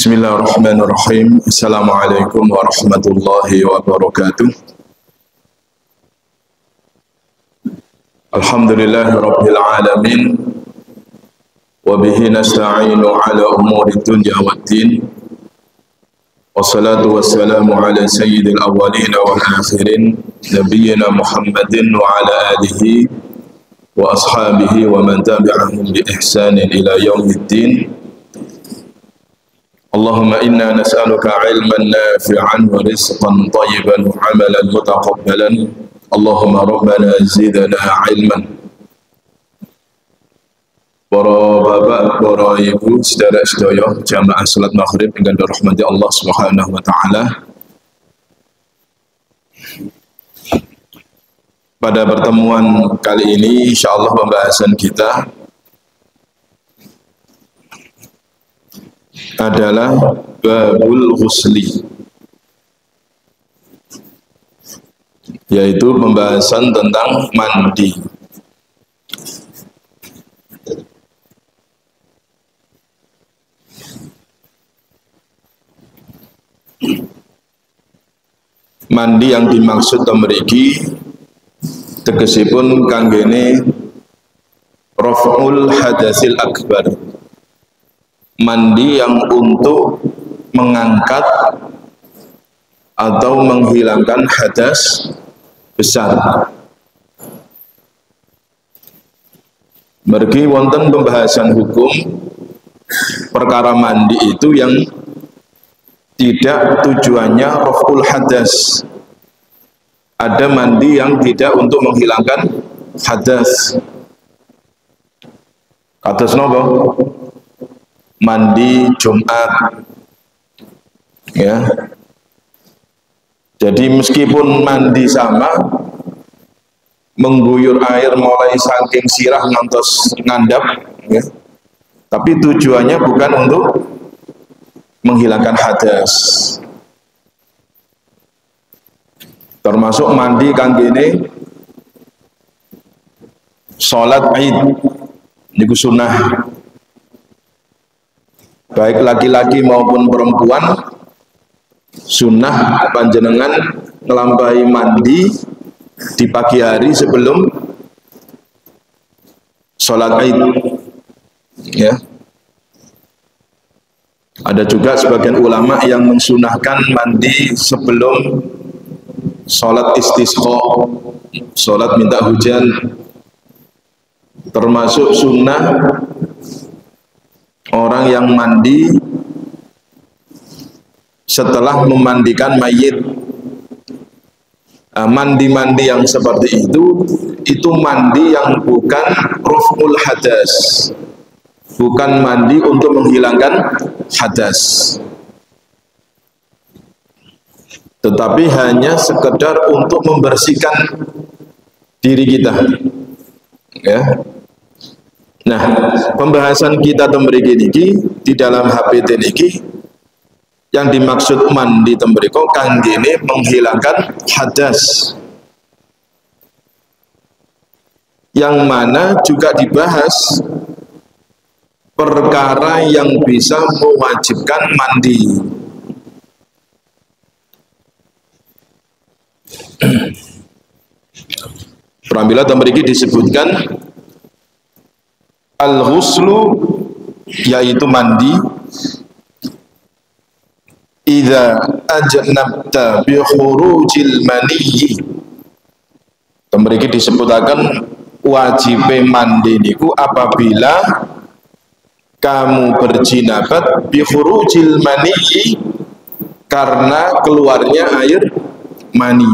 Bismillahirrahmanirrahim. Assalamualaikum warahmatullahi wabarakatuh. Alhamdulillahi rabbil alamin. Wa bihi nasta'inu ala umuri dunya waddin. Wassalatu wassalamu ala sayyidil awwalin wal akhirin, nabiyyina Muhammadin wa ala alihi wa ashabihi wa man tabi'ahum bi ihsanin ila yaumiddin. Allahumma inna nas'aluka ilman nafi'an wa rizqan tayyiban wa amalan mutaqabbalan. Allahumma rabbana zidna ilman. Para bapak, para ibu, saudara-saudara jamaah salat maghrib ingkang dirahmati Allah Subhanahu wa taala. Pada pertemuan kali ini insyaallah pembahasan kita adalah babul ghusli, yaitu pembahasan tentang mandi. Mandi yang dimaksud mriki tegesipun kanggene raf'ul hadatsil akbar, mandi yang untuk mengangkat atau menghilangkan hadas besar. Mergi wonten pembahasan hukum perkara mandi itu yang tidak tujuannya raf'ul hadas. Ada mandi yang tidak untuk menghilangkan hadas. Kados napa? Mandi Jumat, ya. Jadi meskipun mandi sama, mengguyur air mulai saking sirah ngantos ngandap, ya, tapi tujuannya bukan untuk menghilangkan hadas. Termasuk mandi kanggene sholat Id, niku sunnah. Baik laki-laki maupun perempuan sunnah panjenengan ngelampahi mandi di pagi hari sebelum sholat Id, ya. Ada juga sebagian ulama yang mensunahkan mandi sebelum sholat istisqa, sholat minta hujan. Termasuk sunnah orang yang mandi setelah memandikan mayit. Mandi-mandi yang seperti itu mandi yang bukan raf'ul hadas, bukan mandi untuk menghilangkan hadas, tetapi hanya sekedar untuk membersihkan diri kita, ya. Nah, pembahasan kita tembriki niki di dalam HPT niki yang dimaksud mandi tembriko kanggene menghilangkan hadas, yang mana juga dibahas perkara yang bisa mewajibkan mandi. Pramila tembriki disebutkan al-ghuslu, yaitu mandi, idza ajnabta bi khurujil maniyyi. Tembriki disebutaken wajibe mandi niku apabila kamu berjinabat bi khurujil maniyyi, karena keluarnya air mani.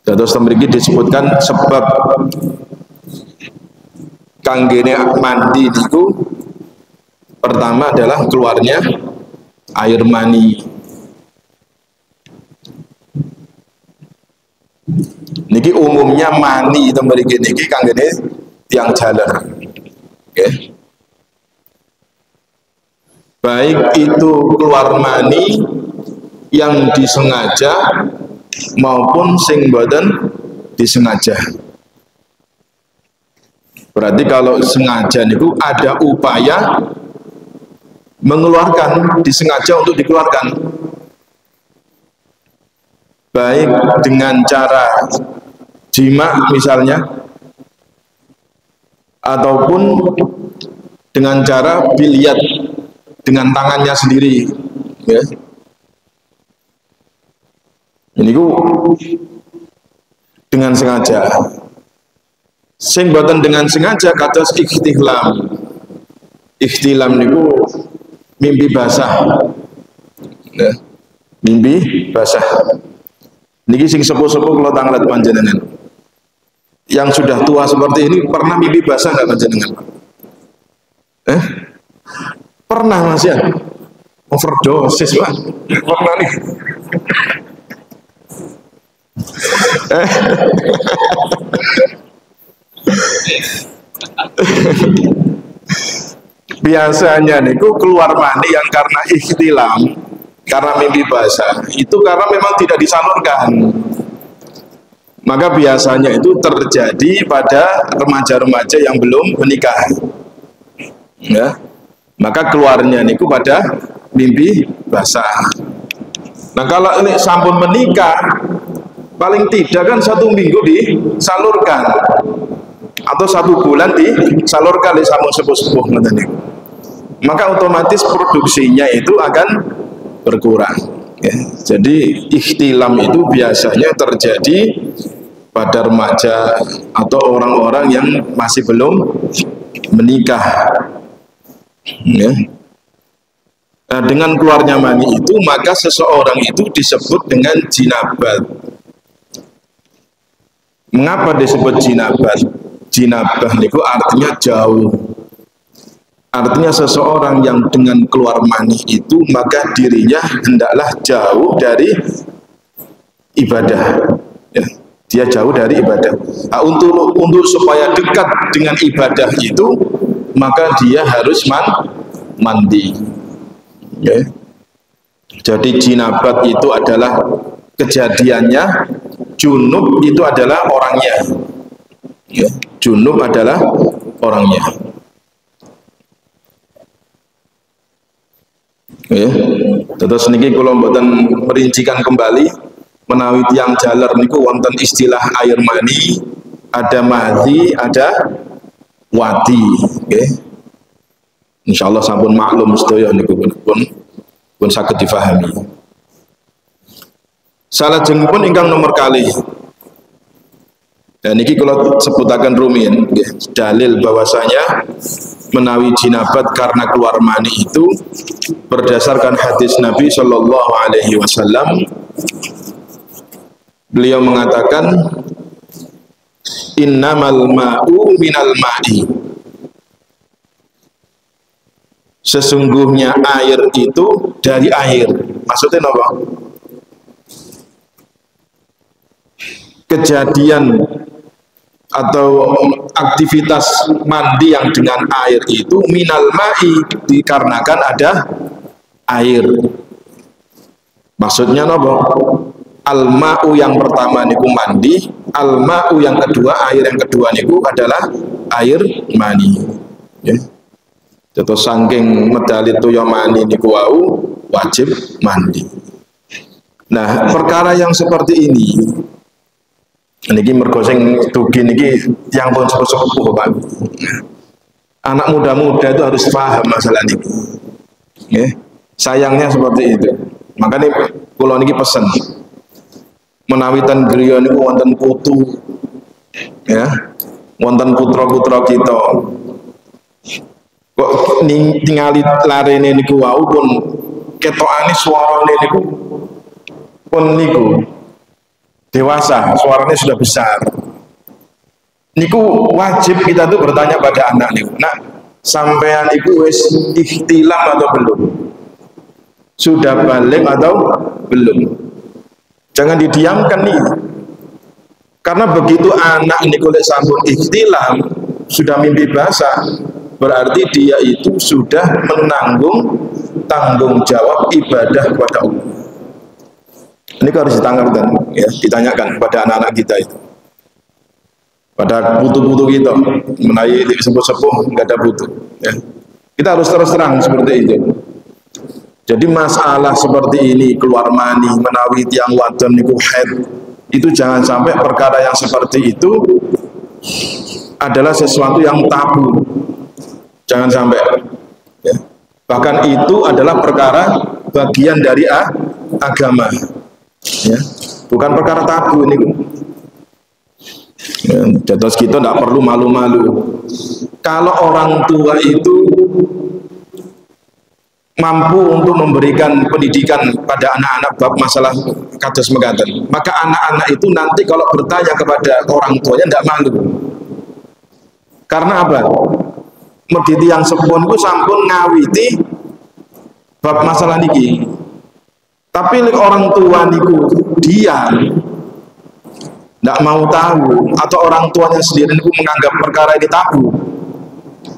Terus mriki disebutkan sebab kanggene mandi niku pertama adalah keluarnya air mani. Niki umumnya mani itu mriki niki kanggene tiang jaler, okay. Baik itu keluar mani yang disengaja maupun sing boten disengaja. Berarti kalau sengaja itu ada upaya mengeluarkan, disengaja untuk dikeluarkan, baik dengan cara jima misalnya, ataupun dengan cara biliat dengan tangannya sendiri, ya. Ini ku dengan sengaja. Sing boten dengan sengaja kados ikhtilam. Ikhtilam niku mimpi basah. Ya. Mimpi basah. Niki sing sepuh-sepuh kula tanglet panjenengan. Yang sudah tua seperti ini pernah mimpi basah nggak panjenengan? Pernah Mas ya? Overdosis Pak. Pernah nih. Biasanya niku keluar mani yang karena ikhtilam, karena mimpi basah, itu karena memang tidak disalurkan. Maka biasanya itu terjadi pada remaja-remaja yang belum menikah, ya. Maka keluarnya niku pada mimpi basah. Nah kalau ini sampun menikah, paling tidak kan 1 minggu disalurkan, atau 1 bulan disalurkan di sampun sepuh-sepuh. Maka otomatis produksinya itu akan berkurang, ya. Jadi ikhtilam itu biasanya terjadi pada remaja atau orang-orang yang masih belum menikah, ya. Nah, dengan keluarnya mani itu maka seseorang itu disebut dengan jinabat. Mengapa disebut jinabat? Jinabah itu artinya jauh. Artinya seseorang yang dengan keluar mani itu maka dirinya hendaklah jauh dari ibadah, ya. Dia jauh dari ibadah. Nah, untuk supaya dekat dengan ibadah itu maka dia harus mandi, ya. Jadi jinabat itu adalah kejadiannya, junub itu adalah orangnya, ya. Junub adalah orangnya, ya. Terus niki kula mboten merincikan kembali menawi tiyang jaler niku wonten istilah air mani, ada madhi, ada wadi, nggih. Insyaallah sampun maklum sedaya niku pun saged difahami. Salajengipun ingkang nomor kalih. Dan niki kula sebutaken rumiyin nggih, dalil bahwasanya menawi jinabat karena keluar mani itu berdasarkan hadis Nabi Shallallahu Alaihi Wasallam. Beliau mengatakan innamal ma'u minal ma'i, sesungguhnya air itu dari air. Maksudnya apa? Kejadian atau aktivitas mandi yang dengan air itu minal ma'i, dikarenakan ada air. Maksudnya apa? Al-ma'u yang pertama niku mandi, al-ma'u yang kedua, air yang kedua niku adalah air mani, ya. Terus saking medali toya mani niku wau wajib mandi. Nah, perkara yang seperti ini niki mergo sing dugi niki yang pun sepuh-sepuh Pak. Anak muda-muda itu harus paham masalah ini, ya. Sayangnya seperti itu. Makanya kula niki pesen menawitan griya niku wonten putu, ya, wonten putra-putra kita kok ningali larene niku wau pun ketokane suarane niku pun niku dewasa, suaranya sudah besar. Niku wajib kita tuh bertanya pada anak niku, nak sampean iku wis ikhtilam atau belum? Sudah balik atau belum? Jangan didiamkan nih. Karena begitu anak niku lek sampun ikhtilam, sudah mimpi basah, berarti dia itu sudah menanggung tanggung jawab ibadah kepada Allah. Ini harus ditanyakan, ya, ditanyakan kepada anak-anak kita itu. pada putu-putu kita menaik sepuh-sepuh nggak ada putu ya. Kita harus terus terang seperti itu. Jadi masalah seperti ini, keluar mani, menawi tiang wadon niku haid, itu jangan sampai perkara yang seperti itu adalah sesuatu yang tabu. Jangan sampai ya. Bahkan itu adalah perkara bagian dari agama ya. Bukan perkara tabu ini ya. Jatuh kita tidak perlu malu-malu. Kalau orang tua itu mampu untuk memberikan pendidikan pada anak-anak bab masalah kados mekaten, maka anak-anak itu nanti kalau bertanya kepada orang tuanya tidak malu. Karena apa? Mediti yang sepun itu sampun ngawiti bab masalah niki. Tapi orang tua niku diam, tidak mau tahu, atau orang tuanya sendiri niku menganggap perkara ini tabu,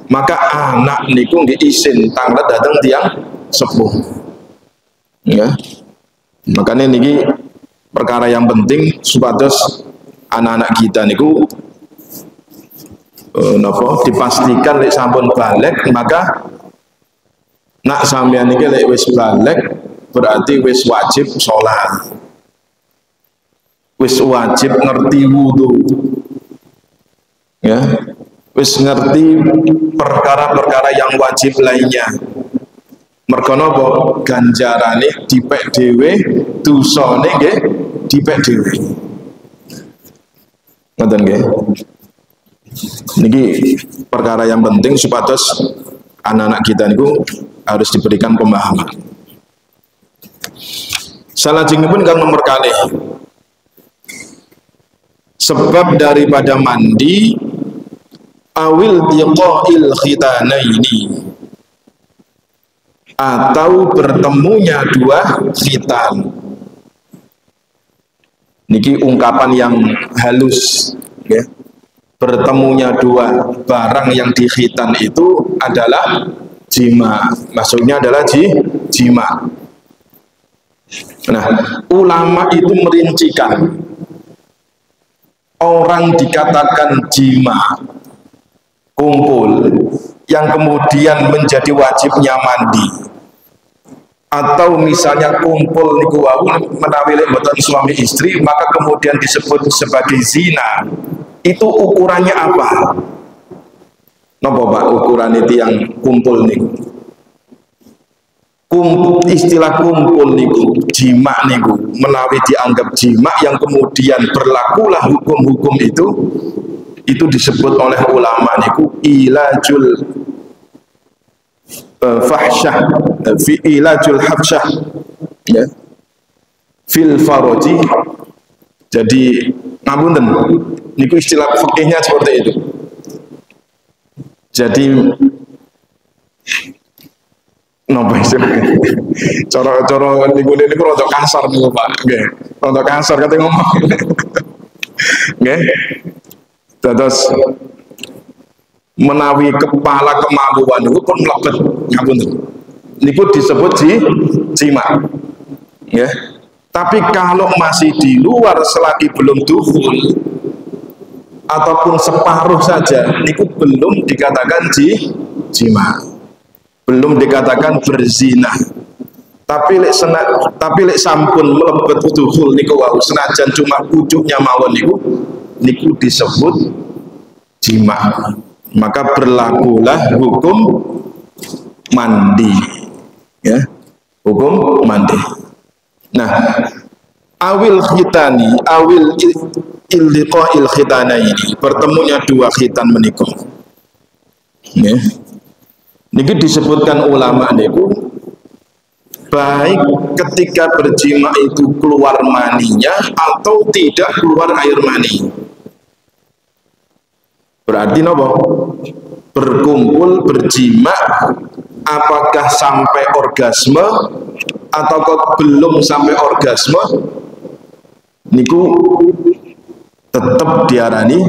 maka anak niku nggih isin tanglet datang tiang sepuh ya. Makanya niki perkara yang penting supados anak-anak kita niku dipastikan lek sampun balik, maka nak sampeyan niki lek wis balik berarti wis wajib sholat, wis wajib ngerti wudu ya, wis ngerti perkara-perkara yang wajib lainnya. Mergo napa ganjarane dipek dhewe, dosane nggih dipek dhewe. Ngoten nggih. Niki perkara yang penting supados anak-anak kita niku harus diberikan pemahaman. Salajengipun kang nomor kalih, sebab daripada mandi awil tiqail khitanaini, atau bertemunya dua khitan. Niki ungkapan yang halus ya. Bertemunya dua barang yang dikhitan itu adalah jima, maksudnya adalah jima. Nah, ulama itu merincikan orang dikatakan jima kumpul yang kemudian menjadi wajibnya mandi, atau misalnya kumpul niku wau menawi mboten suami istri maka kemudian disebut sebagai zina, itu ukurannya apa? Napa Pak ukuran itu yang kumpul niku? Istilah kumpul niku, jima niku menawi dianggap jima yang kemudian berlakulah hukum-hukum itu disebut oleh ulama niku ilajul fahsyah fi ilajul hafsyah ya fil faroji. Jadi ngapunten niku istilah fikihnya seperti itu. Jadi napa istilahnya? Cara niku rada kasar niku Pak. Nggih. Rada kasar kate ngomong. Nggih. Terus menawi kepala kemaluan niku pun mlebet ngapunten. Niku disebut jima. Ya. Tapi kalau masih di luar selagi belum dukhul ataupun separuh saja, niku belum dikatakan jima. Belum dikatakan berzina. Tapi lek sampun mlebet dukhul niku wau senajan cuma pucuknya mawon niku disebut jima. Maka berlakulah hukum mandi ya, hukum mandi. Nah, awil khitani awil illiqa'il khitanaini, bertemunya dua khitan menika ya. Niki disebutkan ulama niku baik ketika berjima itu keluar maninya atau tidak keluar air mani. Berarti nopo? Berkumpul berjima apakah sampai orgasme atau belum sampai orgasme niku tetap diarani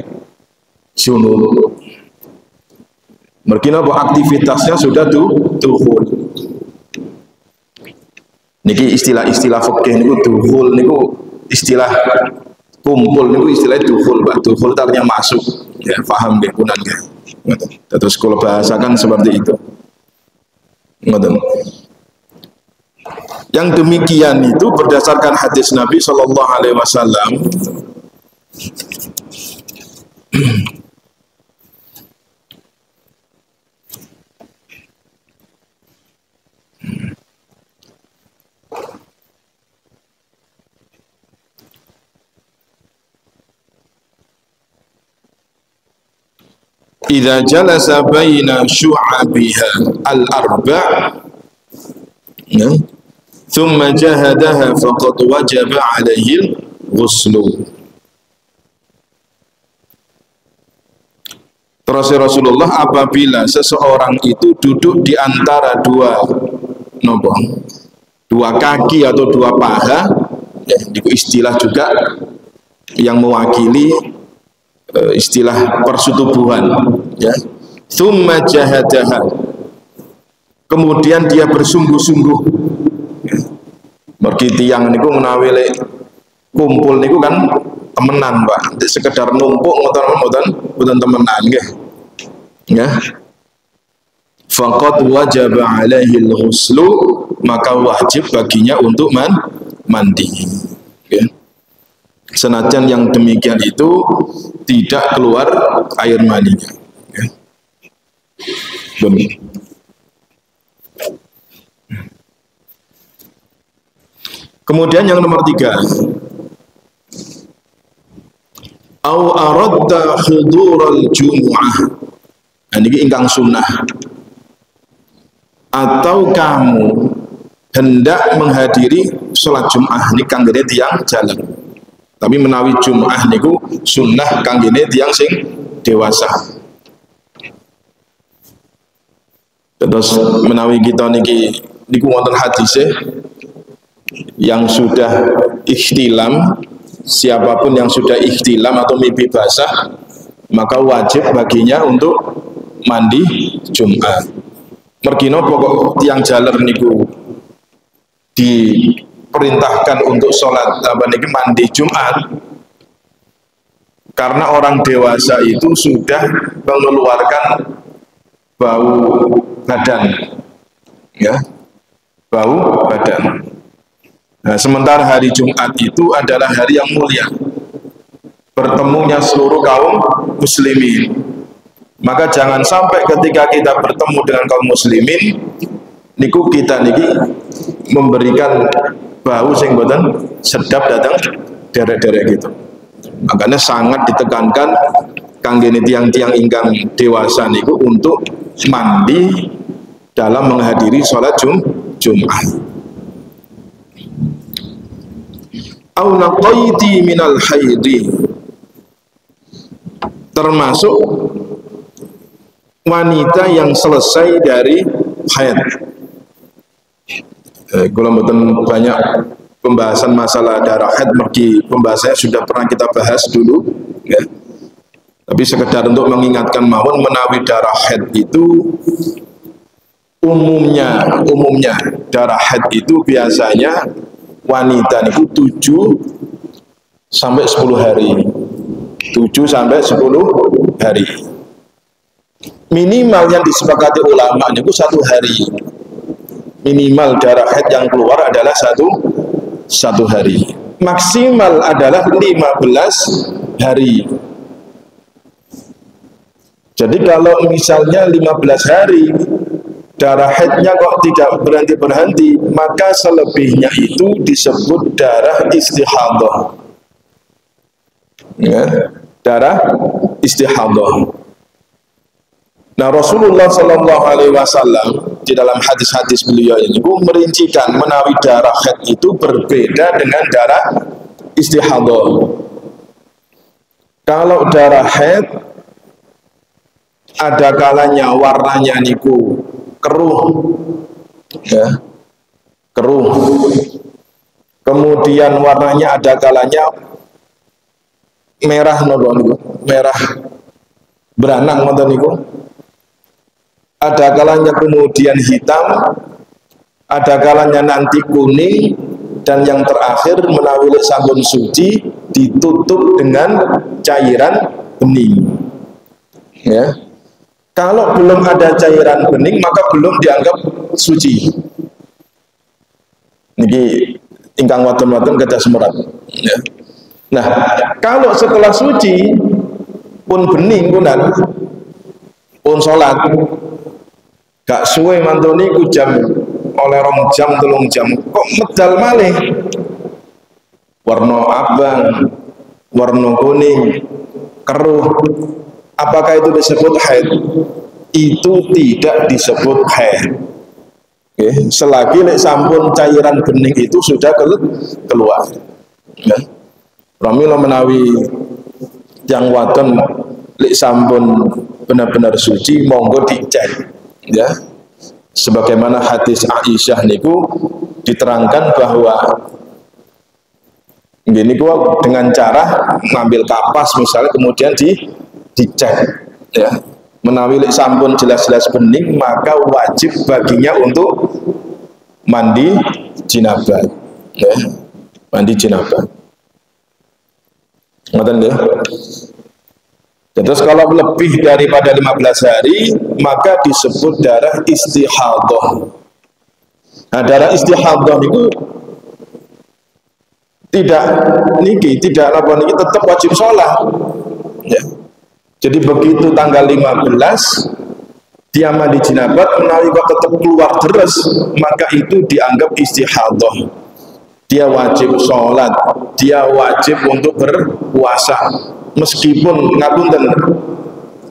junub. Mergi napa aktivitasnya sudah dukhul. Niki istilah-istilah fikih niku dukhul niku istilah kumpul niku istilahnya dukhul, Pak. Dukhul itu artinya masuk. Ya, paham nggih punan nggih. Ngoten. Terus kalau bahasakan seperti itu. Ngoten. Yang demikian itu berdasarkan hadis Nabi Shallallahu Alaihi Wasallam. Idza jalasa baina syu'abiha al-arba' ya, thumma jahadaha faqad wajaba 'alaihi al-ghuslu. Terus Rasulullah, apabila seseorang itu duduk di antara dua kaki atau dua paha, ya, itu istilah juga yang mewakili istilah persetubuhan, ya. Tsumma jahadaha, kemudian dia bersungguh-sungguh, ya. Mergi tiyang niku menawi lek kumpul niku kan temenan, Pak. Sekedar numpuk mboten temenan nggih. Ya. Faqad wajaba alaihi al-ghuslu, maka wajib baginya untuk mandi. Ya. Senajan yang demikian itu tidak keluar air maninya. Ya. Kemudian yang nomor 3, au aradda hudural jumu'ah, ini ingkang sunnah, atau kamu hendak menghadiri sholat Jum'ah ini kanggene tiang jalan. Tapi menawi Jum'ah niku sunnah kanggene tiang sing dewasa. Terus menawi kita niku wonten hadise yang sudah ikhtilam, siapapun yang sudah ikhtilam atau mimpi basah, maka wajib baginya untuk mandi Jum'ah. Mergino pokok tiang jalan niku diperintahkan untuk sholat mandi Jumat, karena orang dewasa itu sudah mengeluarkan bau badan, ya, bau badan. Nah, sementara hari Jumat itu adalah hari yang mulia, bertemunya seluruh kaum muslimin. Maka jangan sampai ketika kita bertemu dengan kaum muslimin niku kita memberikan bau sing boten sedap datang derek-derek gitu. Makanya sangat ditekankan kanggene tiang-tiang ingkang dewasa niku untuk mandi dalam menghadiri sholat Jum'ah. Au naqaiti minal haidi, termasuk wanita yang selesai dari haid. Kalau mboten banyak pembahasan masalah darah haid, mergi pembahasannya sudah pernah kita bahas dulu, ya. Tapi sekedar untuk mengingatkan mawon, menawi darah haid itu umumnya darah haid itu biasanya wanita niku 7 sampai 10 hari. 7 sampai 10 hari. Minimal yang disepakati ulama niku 1 hari. Minimal darah haid yang keluar adalah satu hari. Maksimal adalah 15 hari. Jadi kalau misalnya 15 hari darah haidnya kok tidak berhenti-berhenti, maka selebihnya itu disebut darah istihadah. Ya, darah istihadah. Nah, Rasulullah Shallallahu Alaihi Wasallam di dalam hadis-hadis beliau ini merincikan menawi darah haid itu berbeda dengan darah istihadah. Kalau darah haid ada kalanya warnanya niku keruh, ya, keruh. Kemudian warnanya ada kalanya merah, merah beranang ngoten niku. Ada kalanya kemudian hitam, ada kalanya nanti kuning, dan yang terakhir menawi sampun suci ditutup dengan cairan bening. Ya. Kalau belum ada cairan bening maka belum dianggap suci. Niki ingkang wadon-wadon kedah semerat. Ya. Nah, kalau setelah suci pun bening punan pun sholat gak suwe mantuni ku jam oleh 2 jam 3 jam kok medal malih warna abang, warna kuning, keruh, apakah itu disebut haid? Itu tidak disebut haid. Okay. Selagi lek sampun cairan bening itu sudah keluar. Ya. Pramila menawi yang wadon lek sampun benar-benar suci monggo dicek. Ya. Sebagaimana hadis Aisyah niku diterangkan bahwa gini gua dengan cara ngambil kapas misalnya kemudian dicek ya menawi sampun jelas-jelas bening maka wajib baginya untuk mandi jinabah ya mandi jinabah ngoten ya. Terus kalau lebih daripada 15 hari maka disebut darah istihadhah. Nah darah istihadhah itu tidak apa niki tetap wajib sholat ya. Jadi begitu tanggal 15 dia mandi jinabat menawi kok tetap keluar deres maka itu dianggap istihadhah, dia wajib sholat, dia wajib untuk berpuasa meskipun ngapunten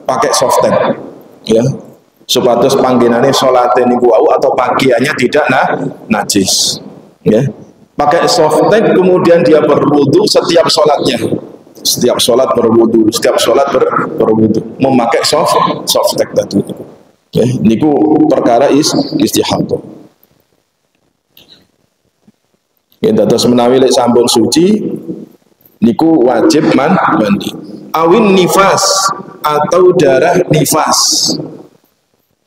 pakai softtek ya supados panggenane sholate niku wau atau pakaiannya tidak najis ya. Pakai softtek kemudian dia berwudu setiap sholatnya, setiap sholat berwudu, setiap sholat berwudu, memakai softtek tadi. Okay. Niku perkara istihadhah. Ya terus menawi lek sampun suci, niku wajib mandi. Awin nifas atau darah nifas.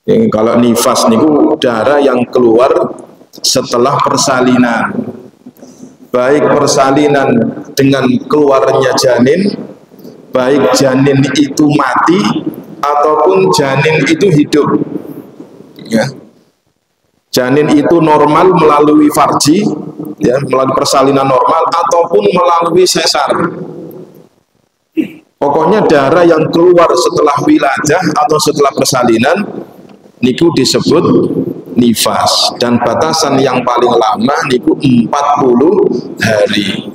Kalau nifas niku darah yang keluar setelah persalinan. Baik persalinan dengan keluarnya janin, baik janin itu mati ataupun janin itu hidup ya. Janin itu normal melalui farji ya, melalui persalinan normal ataupun melalui sesar, pokoknya darah yang keluar setelah wiladah atau setelah persalinan niku disebut nifas, dan batasan yang paling lama niku 40 hari.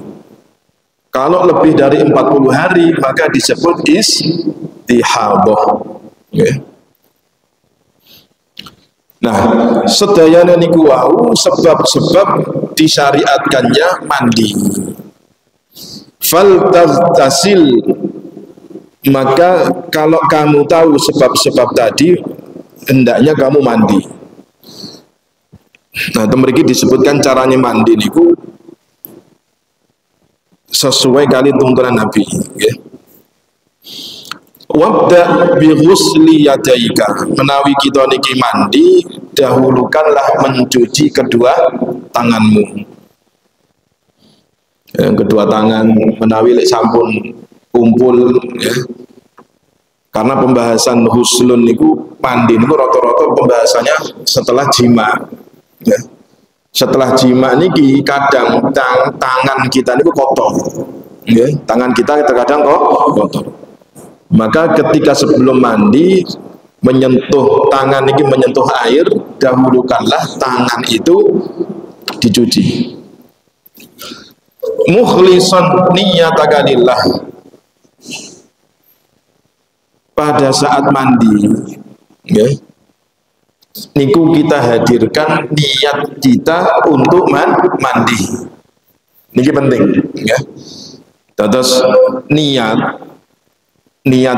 Kalau lebih dari 40 hari maka disebut istihadhah. Okay. Nah, sedayana niku wau sebab-sebab disyariatkannya mandi. Fal taghtasil, maka kalau kamu tahu sebab-sebab tadi hendaknya kamu mandi. Nah, mriki disebutkan caranya mandi niku sesuai kali tuntunan Nabi nggih. Wabda bi ghusli yadaika, menawi kita niki mandi dahulukanlah mencuci kedua tanganmu. Kedua tangan menawi lek sampun kumpul ya. Karena pembahasan huslun niku mandi niku rata-rata pembahasannya setelah jima. Ya. Setelah jima niki kadang tangan kita niku kotor. Ya, tangan kita terkadang kok kotor. Maka ketika sebelum mandi menyentuh tangan niki menyentuh air, dahulukanlah tangan itu dicuci. Mukhlisan niyataka lillah. Pada saat mandi, ya. Niku kita hadirkan niat kita untuk mandi. Niki penting ya. Terus niat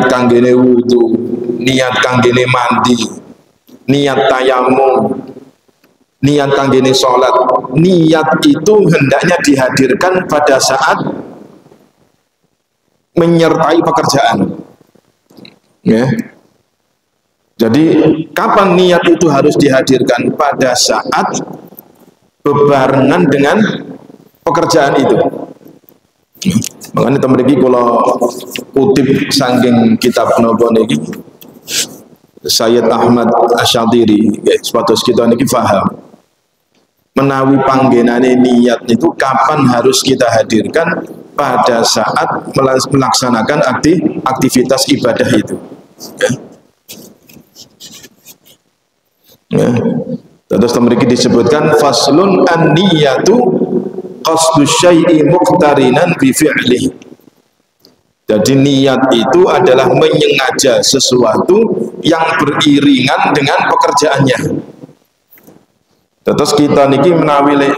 kanggene wudu, niat kanggene mandi, niat tayamum, niat kanggene sholat. Niat itu hendaknya dihadirkan pada saat menyertai pekerjaan. Ya. Jadi kapan niat itu harus dihadirkan? Pada saat bebarengan dengan pekerjaan itu. Makanya teman iki kalau kutip saking kitab nopo niki Sayyid Ahmad Asyadiri, sepatus kita niki faham menawi panggenane niat itu kapan harus kita hadirkan pada saat melaksanakan aktivitas ibadah itu. Ya. Terus memiliki disebutkan faslun an-niyatu qasdu syai'i muqtarinan bi fi'lihi. Jadi niat itu adalah menyengaja sesuatu yang beriringan dengan pekerjaannya. Terus kita niki menawi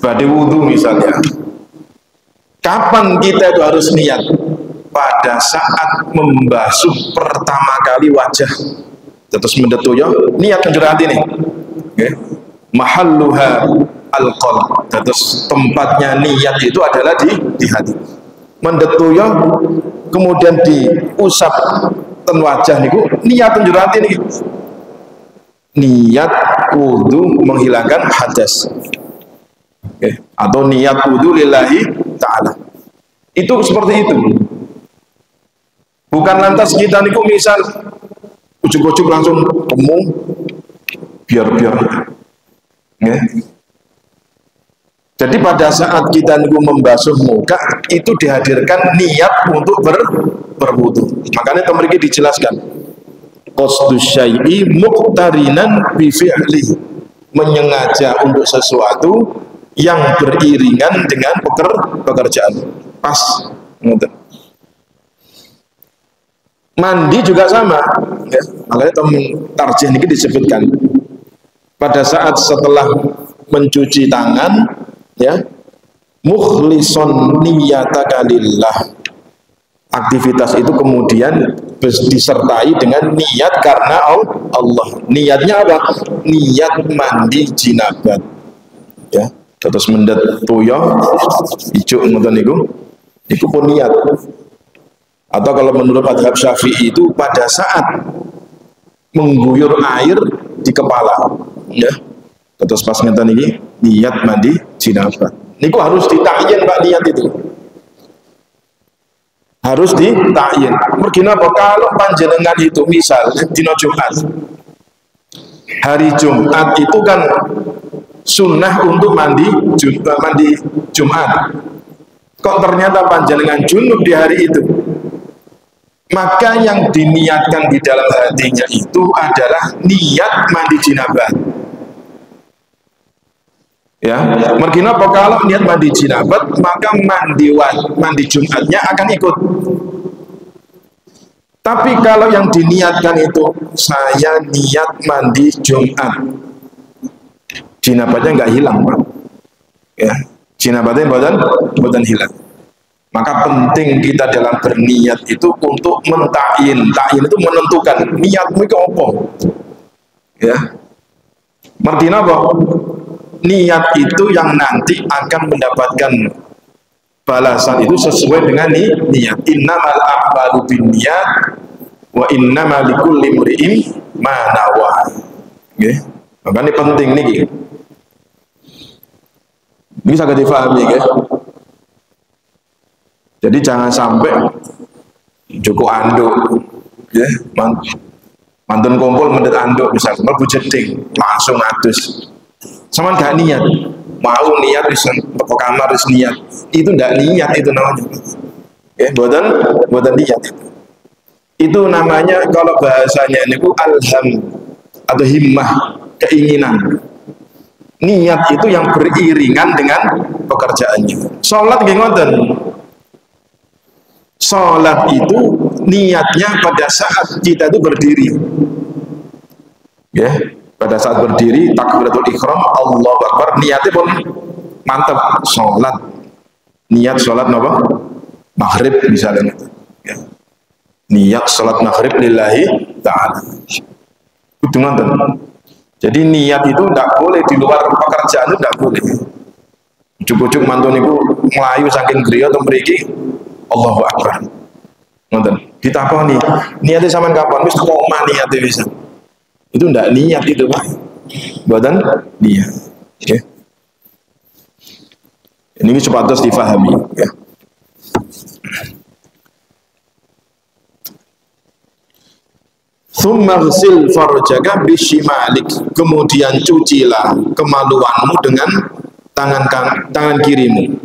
badhe wudu misalnya. Kapan kita itu harus niat? Pada saat membasuh pertama kali wajah. Terus mendetuyo niat menjurah hati nih. Okay. Mahalluha al-qalb. Terus tempatnya niat itu adalah di hati. Mendetuyo kemudian diusap ten wajah niku niat menjurah hati nih. Niat wudu menghilangkan hadas. Okay. Atau niat wudu lillahi ta'ala. Itu seperti itu. Bukan lantas kita niku misal ujuk-ujuk langsung temu biar ya. Jadi pada saat kita niku membasuh muka itu dihadirkan niat untuk berwudu. Makanya teman-teman dijelaskan qasdu syai'i muqtarinan bi fi'li, menyengaja untuk sesuatu yang beriringan dengan pekerjaan. Pas ngoten. Mandi juga sama, ya. Makanya teman tarjih ini disebutkan pada saat setelah mencuci tangan, ya, mukhlison niyataka lillah. Aktivitas itu kemudian disertai dengan niat karena Allah. Niatnya apa? Niat mandi jinabat, ya. Terus mendet tuyo, ijuk ngoten niku pun niat. Atau kalau menurut madhab Syafi'i itu pada saat mengguyur air di kepala, ya. Terus pas ngeten iki niat mandi jinabat. Niku harus ditakyin Pak, niat itu. Harus ditakyin. Mergi napa kalau panjenengan itu misal dina Jumat. Hari Jumat itu kan sunnah untuk mandi Jumat. Kok ternyata panjenengan junub di hari itu? Maka yang diniatkan di dalam hatinya itu adalah niat mandi jinabat. Ya, mergi napa kalau niat mandi jinabat, maka mandi Jumatnya akan ikut. Tapi kalau yang diniatkan itu saya niat mandi Jumat, jinabatnya nggak hilang, Pak. Ya, jinabatnya bukan hilang. Maka penting kita dalam berniat itu untuk mentakyin. Takyin itu menentukan niatmu itu apa. Ya. Martina apa? Niat itu yang nanti akan mendapatkan balasan itu sesuai dengan niat. Innamal a'malu binniyat wa innamal likulli imri'in ma nawa. Nggih. Maka ini penting niki. Bisa gak difahami nggih? Jadi jangan sampai Joko anduk, ya, mantun kumpul mendet anduk bisa mlebu jeding langsung adus. Sama gak niat, mau niat bisa ke kamar harus niat, itu ndak niat itu namanya. Ya, buatan niat itu. Itu namanya kalau bahasanya ini alham atau himmah, keinginan. Niat itu yang beriringan dengan pekerjaannya. Sholat nggih ngoten. Sholat itu niatnya pada saat kita itu berdiri, ya, pada saat berdiri takbiratul ihram Allahu Akbar, niatnya pun mantap. Sholat, niat sholat napa? Maghrib misalnya, ya. Niat sholat maghrib lillahi ta'ala. Itu nonton. Jadi niat itu tidak boleh di luar pekerjaan, itu tidak boleh. Ujuk-ujuk mantun itu melayu saking griya atau mriki Allahu Akbar. Nonton. Ditakoni, niatnya sampean kapan? Wis koma niatnya bisa. Itu ndak niat itu, Pak. Buatan niat. Oke. Ini sepatus difahami ya. Tsumma ghsil farjaka bisyimalik, kemudian cucilah kemaluanmu dengan tangan kirimu.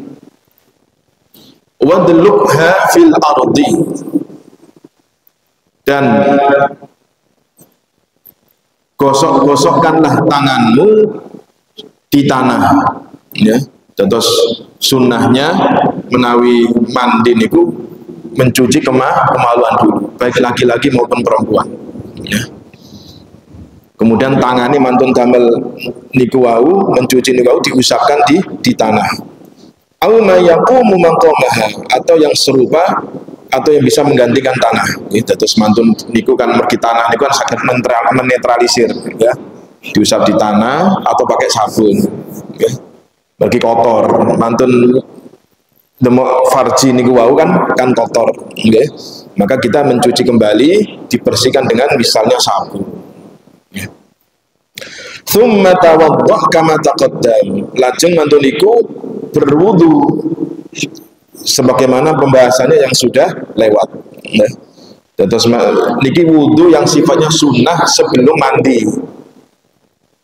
Wadlukha fil ardi, dan gosok-gosokkanlah tanganmu di tanah ya. Terus sunnahnya menawi mandi niku mencuci kemaluan dulu, baik laki-laki maupun perempuan ya. Kemudian tangani mantun damel niku wau, mencuci niku wau diusapkan di tanah. Au ma yaqumu maqamaha, atau yang serupa atau yang bisa menggantikan tanah. Terus mantun niku kan mergi tanah niku kan sakit menetralisir ya. Diusap di tanah atau pakai sabun ya. Bagi kotor, mantun demo farji niku wau kan kotor okay. Maka kita mencuci kembali, dibersihkan dengan misalnya sabun ya. Tsumma tawaddah kama taqaddam, lajeng mantun niku berwudu sebagaimana pembahasannya yang sudah lewat ya. Terus niki wudu yang sifatnya sunnah sebelum mandi.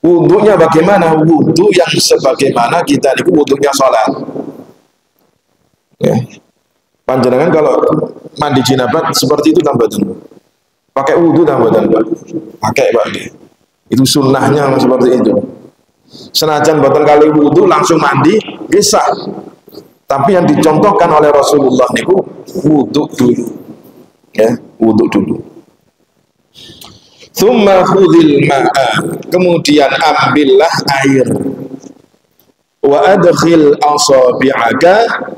Wudunya bagaimana? Wudu yang sebagaimana kita niku wudunya sholat ya. Panjenengan kalau mandi jinabat seperti itu tambahan, pakai wudu tambahan Pak, pakai Pak, itu sunnahnya seperti itu. Senajan boten kali wudu langsung mandi bisa, tapi yang dicontohkan oleh Rasulullah niku wudu dulu ya, wudu dulu. Tsumma khudhil ma'a, kemudian ambillah air, wa adkhil asabi'aka,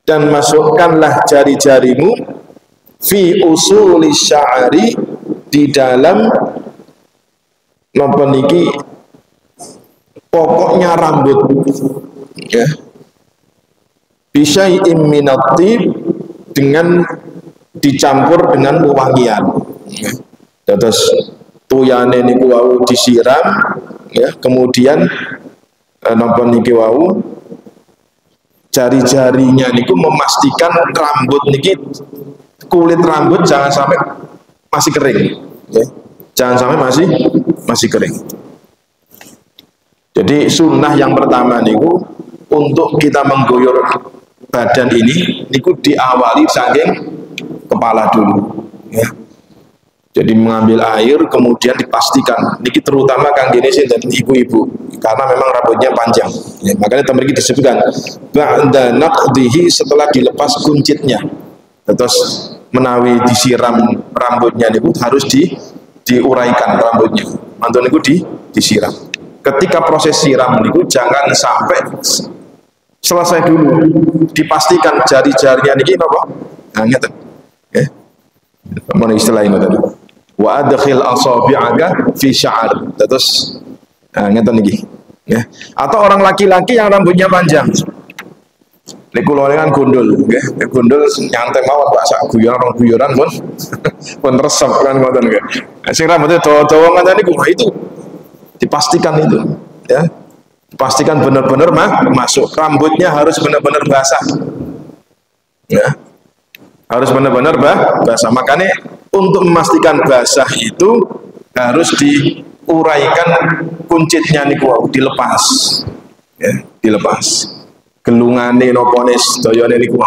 dan masukkanlah jari-jarimu, fi usuli sya'ri, di dalam napa niki pokoknya rambut ya. Bisyai'im minat-tib, dengan dicampur dengan wewangian ya. Terus tuyane niku wau disiram ya, kemudian napa niki wau jari-jarinya niku memastikan rambut niki, kulit rambut jangan sampai masih kering ya. Jangan sampai masih kering. Jadi sunnah yang pertama niku untuk kita mengguyur badan ini niku diawali saking kepala dulu ya. Jadi mengambil air kemudian dipastikan niki, terutama kang dene dan ibu-ibu karena memang rambutnya panjang ya, makanya temriki disebutkan ba'da naqdihi, setelah dilepas kuncitnya. Terus menawi disiram rambutnya niku harus diuraikan rambutnya, mantun niku disiram. Ketika proses siram niku jangan sampai selesai dulu, dipastikan jari-jarinya niki napa? Nah ngeten. Nggih. Mun istilah ini tadi. Wa adkhil asabi'aka fi sya'ar. Terus ngeten niki. Ya. Atau orang laki-laki yang rambutnya panjang. Niku lho kan gundul, nggih. Gundul nyantai mawon Pak, sak guyoran pun pun resep kan ngoten nggih. Sing rambutnya dawa-dawa ngoten niku itu dipastikan itu ya. Pastikan benar-benar masuk, rambutnya harus benar-benar basah ya, harus benar-benar basah. Makanya untuk memastikan basah itu harus diuraikan kuncitnya niku dilepas ya, dilepas gelungane nopone sedayane niku.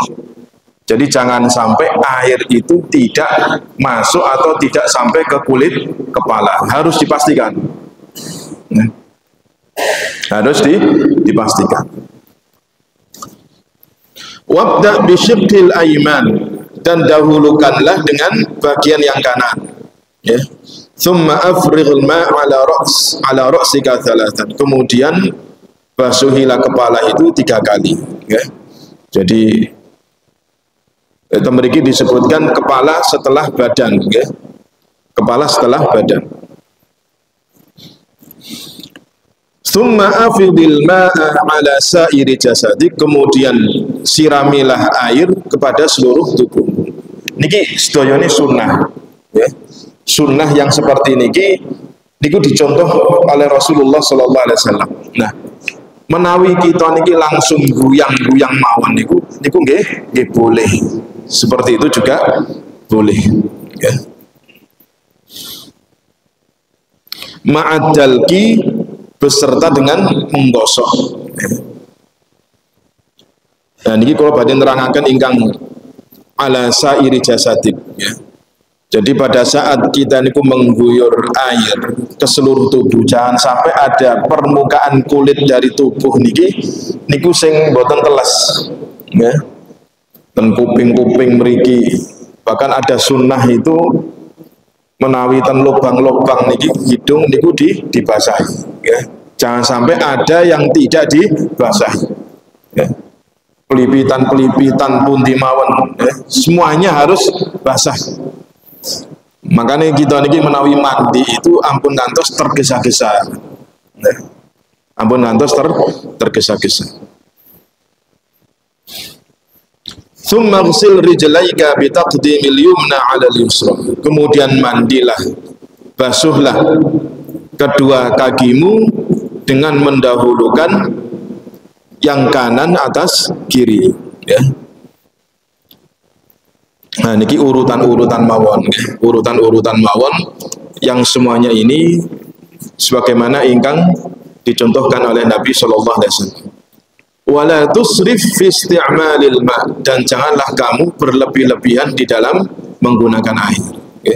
Jadi jangan sampai air itu tidak masuk atau tidak sampai ke kulit kepala, harus dipastikan ya. Harus dipastikan. Wabda bisyiqqil aiman, dan dahulukanlah dengan bagian yang kanan ya. Tsumma afrighul ma' ala ra'sika thalathan, kemudian basuhilah kepala itu 3 kali ya. Jadi itu mriki disebutkan kepala setelah badan ya. Kepala setelah badan. Tsumma afidil ma'a ala sa'iri jasadik, kemudian siramilah air kepada seluruh tubuh. Niki sedayane sunnah ya. Sunnah yang seperti niki niku dicontoh oleh Rasulullah sallallahu alaihi wasallam. Nah, Menawi kita niki langsung guyang-guyang mawon niku nggih boleh. Seperti itu juga boleh, ya. Ma'adalki beserta dengan menggosok. Nah niki kalau badhe nerangaken ingkang ala sairi jasadin, ya. Jadi pada saat kita niku mengguyur air ke seluruh tubuh, jangan sampai ada permukaan kulit dari tubuh niku sing boten teles, ya. Dan kuping-kuping mriki, bahkan ada sunnah itu menawi ten lubang-lubang niki hidung niku dibasahi, ya. Jangan sampai ada yang tidak dibasahi, ya. Pelipitan-pelipitan pundi mawon, ya. Semuanya harus basah. Makanya kita niki menawi mandi itu ampun ngantos tergesa-gesa, ya. Ampun ngantos tergesa-gesa. Tsumma ghsil rijlaika bi taqdimil yumna 'ala al-yusra. Kemudian mandilah, basuhlah kedua kakimu dengan mendahulukan yang kanan atas kiri, ya. Nah niki urutan-urutan mawon, urutan-urutan mawon yang semuanya ini sebagaimana ingkang dicontohkan oleh Nabi Shallallahu Alaihi Wasallam. Wala tusrif fi isti'malil ma, dan janganlah kamu berlebih-lebihan di dalam menggunakan air, okay.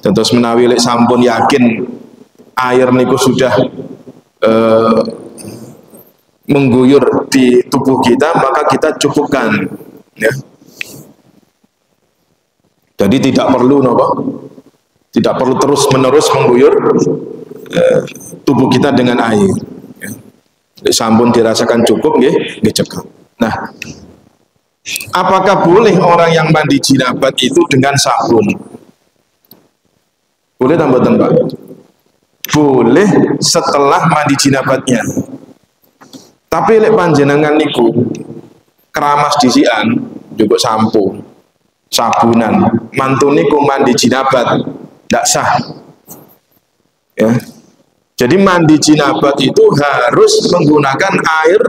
Terus menawi lek sampun yakin air niku sudah mengguyur di tubuh kita, maka kita cukupkan, ya. Jadi tidak perlu tidak perlu terus-menerus mengguyur tubuh kita dengan air, ya. Sampun dirasakan cukup nggih cekap. Nah, apakah boleh orang yang mandi jinabat itu dengan sabun? Boleh tambah Pak? Boleh setelah mandi jinabatnya. Tapi lek panjenengan niku keramas disian juga sampo, sabunan, mantune ku mandi jinabat ndak sah, ya. Jadi mandi jinabat itu harus menggunakan air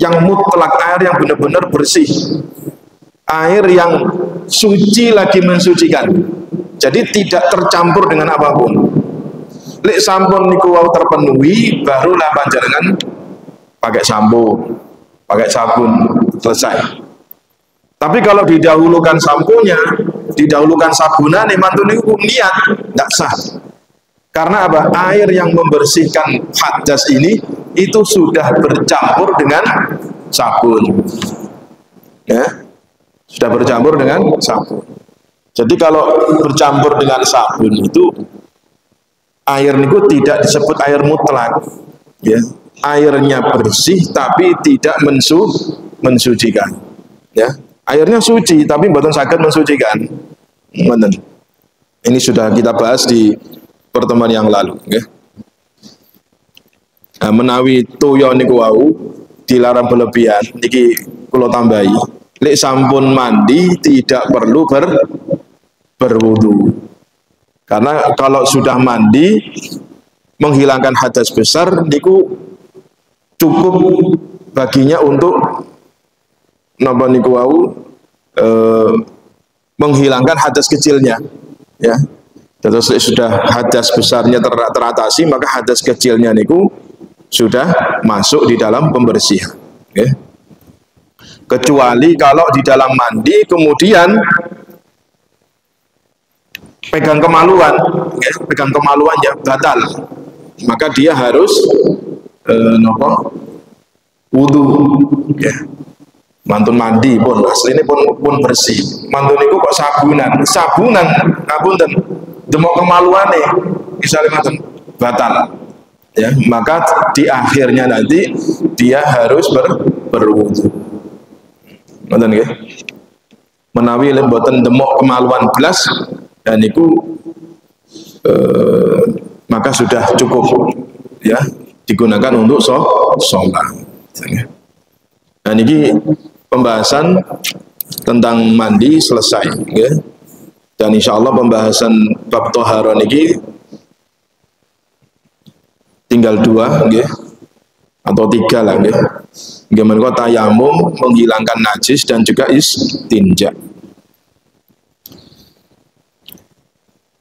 yang mutlak, air yang benar-benar bersih, air yang suci lagi mensucikan. Jadi tidak tercampur dengan apapun. Lek sampun niku wau terpenuhi, barulah panjenengan pakai sampo, pakai sabun, selesai. Tapi kalau didahulukan samponya, didahulukan sabunan, mantune hukum niat tidak sah. Karena apa? Air yang membersihkan hadas ini itu sudah bercampur dengan sabun, ya, sudah bercampur dengan sabun. Jadi kalau bercampur dengan sabun itu air niku tidak disebut air mutlak, ya. Airnya bersih tapi tidak mensucikan, ya. Airnya suci tapi mboten saged mensucikan. Ini sudah kita bahas di pertemuan yang lalu, ya. Nah, menawi toya niku wau dilarang berlebihan niki kula tambahi, lek sampun mandi tidak perlu berwudu. Karena kalau sudah mandi menghilangkan hadas besar niku cukup baginya untuk napa niku wau menghilangkan hadas kecilnya, ya. Terus sudah hadas besarnya teratasi, maka hadas kecilnya niku sudah masuk di dalam pembersihan, ya. Kecuali kalau di dalam mandi kemudian pegang kemaluan, ya, pegang kemaluannya batal, maka dia harus wudu, ya. Mantun mandi pun aslinya pun bersih, mantun itu kok sabunan ngapunten demok kemaluane misalnya mantun batal, ya. Maka di akhirnya nanti dia harus berwudu, mantun nggih. Menawi mboten demok kemaluan blas dan itu maka sudah cukup, ya, digunakan untuk sholat. Nah ini pembahasan tentang mandi selesai, ya. Dan insya Allah pembahasan bab toharon ini tinggal 2, ya. atau 3 lah nggih. Nggih menika tayamum, menghilangkan najis dan juga istinja.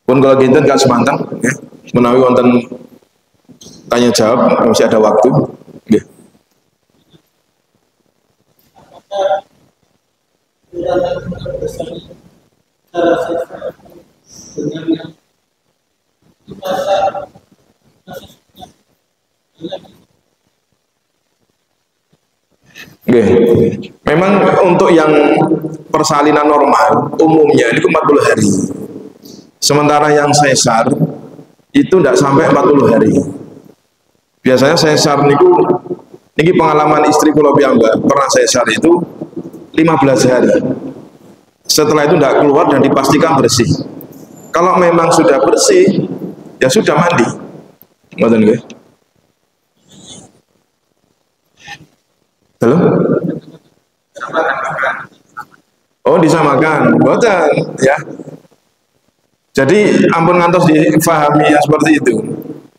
Pun kalau kinten gak semantang nggih. Menawi wonten tanya jawab masih ada waktu nggih. Nggih. Memang untuk yang persalinan normal umumnya itu 40 hari. Sementara yang sesar itu tidak sampai 40 hari. Biasanya sesar niku niki pengalaman istri kula piyambak pernah sesar itu 15 hari. Setelah itu tidak keluar dan dipastikan bersih. Kalau memang sudah bersih, ya sudah mandi. Ngoten nggih. Halo? Oh, disamakan. Boten, ya. Jadi ampun ngantos difahami ya seperti itu.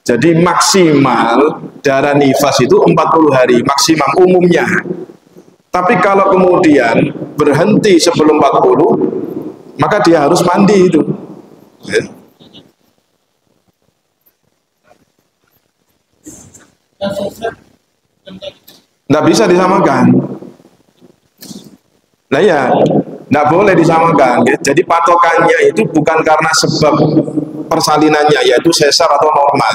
Jadi maksimal darah nifas itu 40 hari maksimum umumnya. Tapi kalau kemudian berhenti sebelum 40, maka dia harus mandi itu. Ya. Nggak bisa disamakan. Nah ya, nggak boleh disamakan. Jadi patokannya itu bukan karena sebab persalinannya, yaitu sesar atau normal.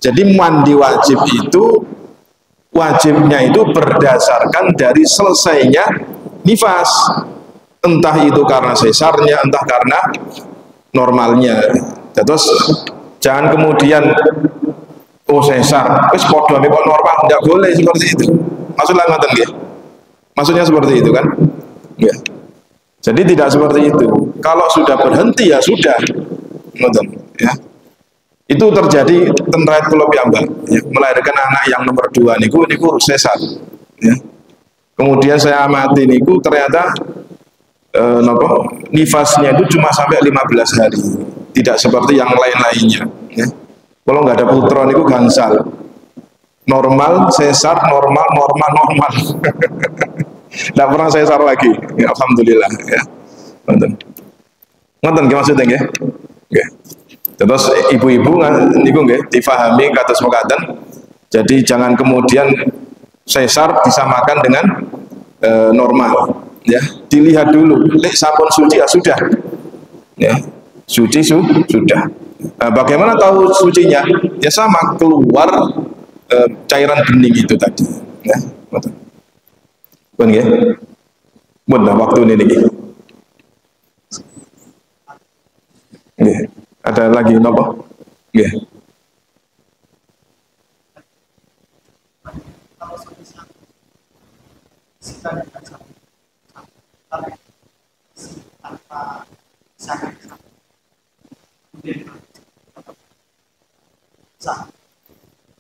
Jadi mandi wajib itu, wajibnya itu berdasarkan dari selesainya nifas. Entah itu karena sesarnya, entah karena normalnya. Terus jangan kemudian oh sesar, wis padha kok normal, enggak boleh seperti itu. Maksudnya ngoten nggih. Maksudnya seperti itu kan? Ya. Jadi tidak seperti itu. Kalau sudah berhenti ya sudah. Ngoten, ya. Itu terjadi tenrait kula piyambak, ya, melahirkan anak yang nomor 2 niku sesar, ya. Kemudian saya amati niku ternyata nifasnya itu cuma sampai 15 hari. Tidak seperti yang lain-lainnya, ya. Kalau nggak ada putra niku gansal. Normal, sesar, normal. Nggak pernah sesar lagi. Ya, alhamdulillah, ya. Ngonten nggih maksudnya nggih. Nggih. Terus ibu-ibu niku nggih difahami kados mekaten. Jadi jangan kemudian sesar disamakan dengan normal, ya. Dilihat dulu, lek sampun suci ya sudah. Ya. Suci sudah. Nah, bagaimana tahu sucinya? Ya sama, keluar cairan bening itu tadi. Ya, betul. Pun ya, pun waktu ini nih. Ya, ada lagi nopo? Ya.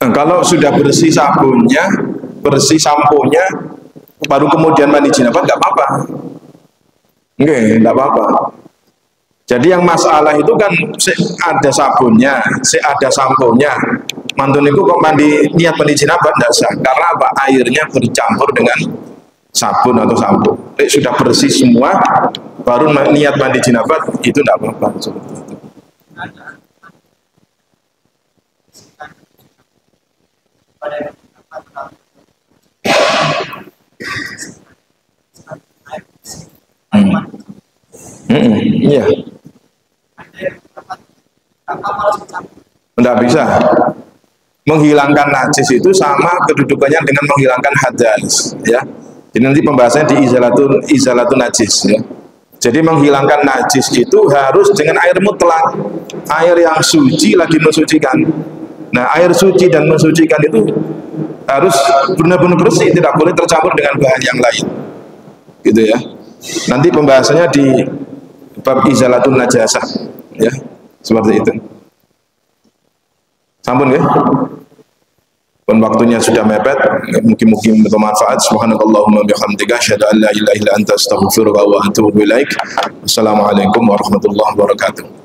Nah, kalau sudah bersih sabunnya, bersih samponya, baru kemudian mandi jinabat, nggak apa-apa. Nggak apa-apa. Jadi yang masalah itu kan ada sabunnya, ada samponya. Mantun itu kok niat mandi jinabat nggak sah. Karena apa? Airnya bercampur dengan sabun atau sampo. Sudah bersih semua, baru niat mandi jinabat, itu nggak apa-apa. Seperti itu. Iya. Tidak bisa. Menghilangkan najis itu sama kedudukannya dengan menghilangkan hadas, ya. Jadi nanti pembahasannya di izalatun najis, ya. Jadi menghilangkan najis itu harus dengan air mutlak, air yang suci lagi mensucikan. Nah, air suci dan mensucikan itu harus benar-benar bersih, tidak boleh tercampur dengan bahan yang lain, gitu ya. Nanti pembahasannya di bab izalatun najasah, ya, seperti itu. Sampun ya. Pun waktunya sudah mepet, mungkin bermanfaat. Subhanakallahumma bihamdika asyhadu an la ilaha illa anta astaghfiruka wa atubu ilaik. Assalamualaikum warahmatullahi wabarakatuh.